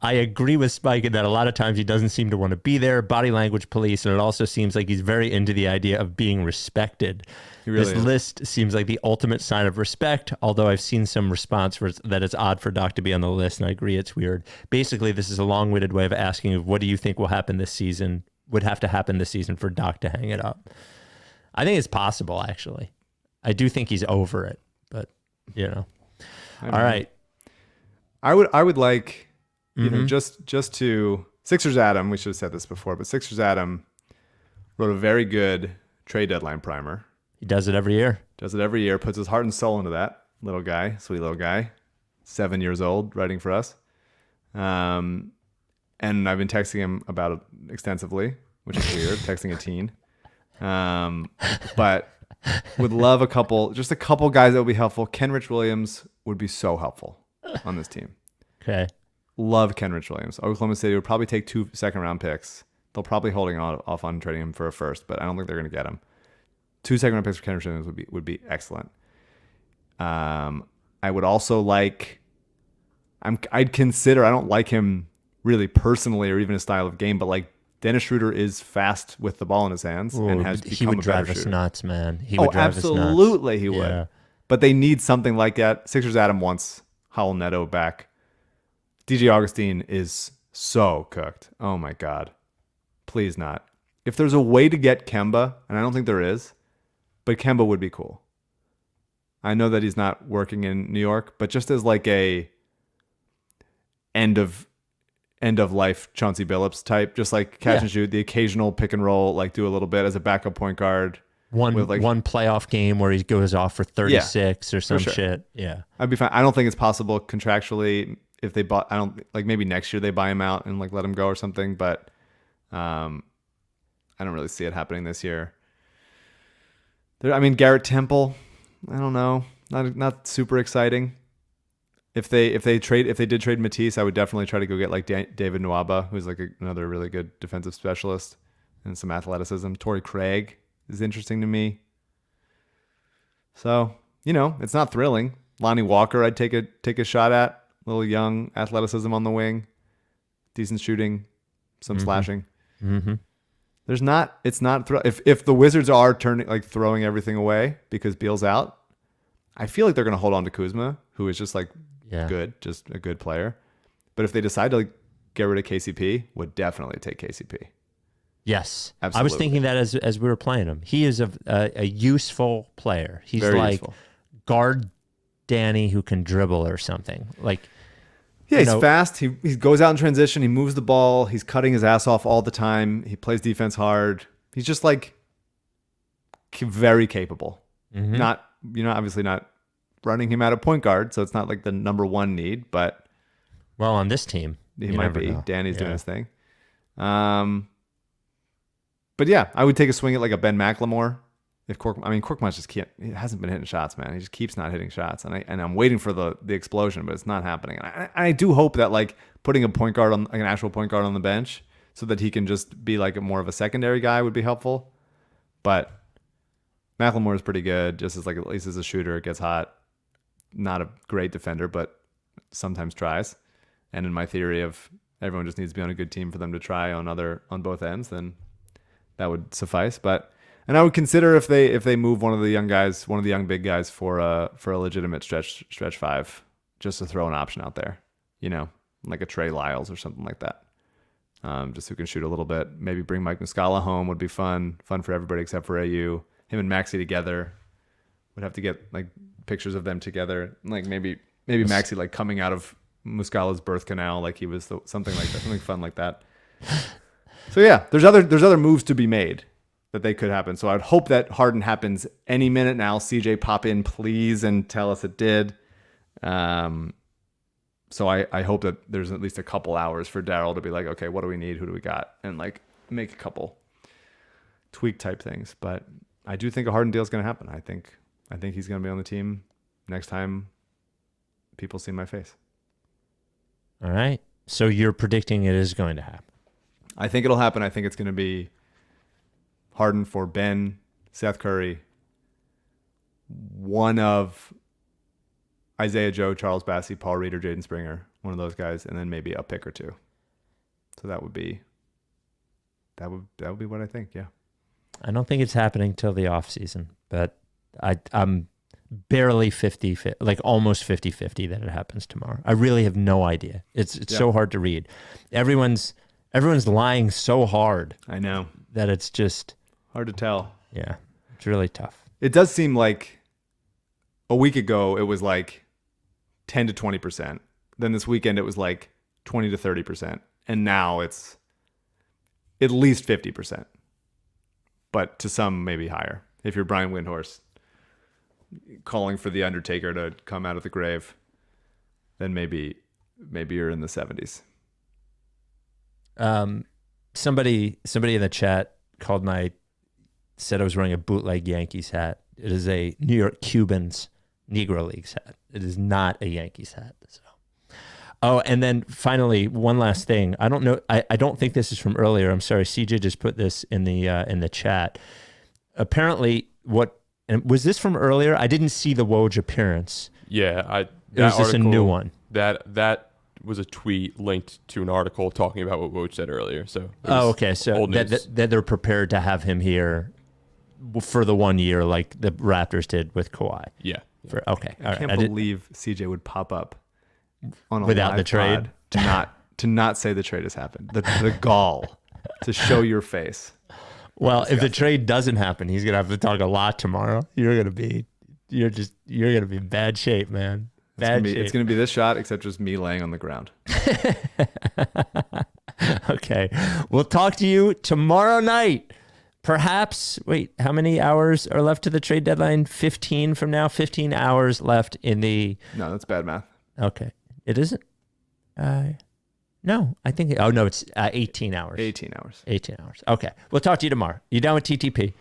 I agree with Spike in that a lot of times he doesn't seem to want to be there, body language police, and it also seems like he's very into the idea of being respected. He really This is. list seems like the ultimate sign of respect, although I've seen some response that it's odd for Doc to be on the list, and I agree it's weird. Basically, this is a long-winded way of asking what do you think will happen this season, would have to happen this season for Doc to hang it up. I think it's possible, actually. I do think he's over it, but, you know. I All mean, right. I would like, you know, just to Sixers Adam, we should have said this before, but Sixers Adam wrote a very good trade deadline primer. He does it every year. Does it every year, puts his heart and soul into that little guy, sweet little guy, 7 years old, writing for us. And I've been texting him about it extensively, which is weird, texting a teen. But would love a couple guys that would be helpful. Kenrich Williams would be so helpful on this team. Okay. Love Kenrich Williams. Oklahoma City would probably take 2 second-round picks. They'll probably holding off on trading him for a first, but I don't think they're going to get him. 2 second-round picks for Kenrich Williams would be excellent. I would also like. I'd consider. I don't like him really personally or even his style of game, but like Dennis Schroeder is fast with the ball in his hands and has he become would a drive better us shooter. nuts, man. He would drive us nuts. Absolutely, he would. Yeah. But they need something like that. Sixers Adam wants Howell Neto back. DJ Augustine is so cooked. Oh my God. Please not. If there's a way to get Kemba, and I don't think there is, but Kemba would be cool. I know that he's not working in New York, but just as like a end of life Chauncey Billups type, just like catch and shoot, the occasional pick and roll, like do a little bit as a backup point guard. One with like, playoff game where he goes off for 36 or some sure. shit. Yeah. I'd be fine. I don't think it's possible contractually if they bought. I don't like maybe next year they buy him out and like let him go or something. But I don't really see it happening this year. I mean Garrett Temple. I don't know. Not super exciting. If they did trade Matisse, I would definitely try to go get like David Nwaba, who's like another really good defensive specialist and some athleticism. Torrey Craig is interesting to me. So, you know, it's not thrilling. Lonnie Walker, I'd take a shot at. A little young athleticism on the wing, decent shooting, some slashing. Mm-hmm. If the Wizards are throwing everything away because Beal's out, I feel like they're going to hold on to Kuzma, who is just like good, just a good player. But if they decide to get rid of KCP, would definitely take KCP. Yes. Absolutely. I was thinking that as we were playing him. He is a useful player. He's Very like useful. guard Danny who can dribble or something. Like, yeah, he's fast. He goes out in transition. He moves the ball. He's cutting his ass off all the time. He plays defense hard. He's just like very capable. mm-hmm. Obviously not running him out of point guard, so it's not like the number one need, but well, on this team, he you might never be. know. Danny's doing his thing. But yeah, I would take a swing at like a Ben McLemore. If Korkmaz just can't. He hasn't been hitting shots, man. He just keeps not hitting shots, and I'm waiting for the explosion, but it's not happening. And I do hope that like putting a point guard on, like an actual point guard on the bench, so that he can just be like more of a secondary guy would be helpful. But McLemore is pretty good, just as like at least as a shooter, gets hot. Not a great defender, but sometimes tries. And in my theory of everyone just needs to be on a good team for them to try on both ends, then that would suffice. And I would consider if they move one of the young big guys for a legitimate stretch five, just to throw an option out there, you know, like a Trey Lyles or something like that. Just who can shoot a little bit. Maybe bring Mike Muscala home would be fun for everybody except for AU. Him and Maxey together would have to get like pictures of them together, like maybe Maxey like coming out of Muscala's birth canal, like he was something like that, something fun like that. So yeah, there's other moves to be made. that they could happen. So I'd hope that Harden happens any minute now. CJ, pop in, please, and tell us it did. So I hope that there's at least a couple hours for Daryl to be like, okay, what do we need? Who do we got? And like make a couple tweak type things. But I do think a Harden deal is going to happen. I think he's going to be on the team next time people see my face. All right. So you're predicting it is going to happen. I think it'll happen. I think it's going to be Harden for Ben, Seth Curry, one of Isaiah Joe, Charles Bassey, Paul Reed, or Jaden Springer, one of those guys, and then maybe a pick or two. So that would be what I think. Yeah. I don't think it's happening till the off season, but I'm barely 50, like almost 50-50 that it happens tomorrow. I really have no idea. It's so hard to read. Everyone's lying so hard. I know that it's just hard to tell. Yeah, it's really tough. It does seem like a week ago it was like 10 to 20%. Then this weekend it was like 20 to 30%, and now it's at least 50%. But to some, maybe higher. If you're Brian Windhorst calling for the Undertaker to come out of the grave, then maybe you're in the 70s. Somebody in the chat said I was wearing a bootleg Yankees hat. It is a New York Cubans Negro Leagues hat. It is not a Yankees hat. So. Oh, and then finally, one last thing. I don't know. I don't think this is from earlier. I'm sorry. CJ just put this in the chat. Apparently, and was this from earlier? I didn't see the Woj appearance. Yeah, Or is this a new one? That was a tweet linked to an article talking about what Woj said earlier. So okay. So that they're prepared to have him here for the 1 year, like the Raptors did with Kawhi. Yeah. Okay. All I can't believe CJ would pop up on a without live the trade to not say the trade has happened. The gall to show your face. Well, if the trade doesn't happen, he's gonna have to talk a lot tomorrow. You're gonna be in bad shape, man. It's gonna be this shot, except just me laying on the ground. Okay, we'll talk to you tomorrow night. Perhaps, wait, how many hours are left to the trade deadline? 15 from now? 15 hours left in the... No, that's bad math. Okay. It isn't? No, I think... Oh, no, it's 18 hours. 18 hours. 18 hours. Okay. We'll talk to you tomorrow. You done with TTP?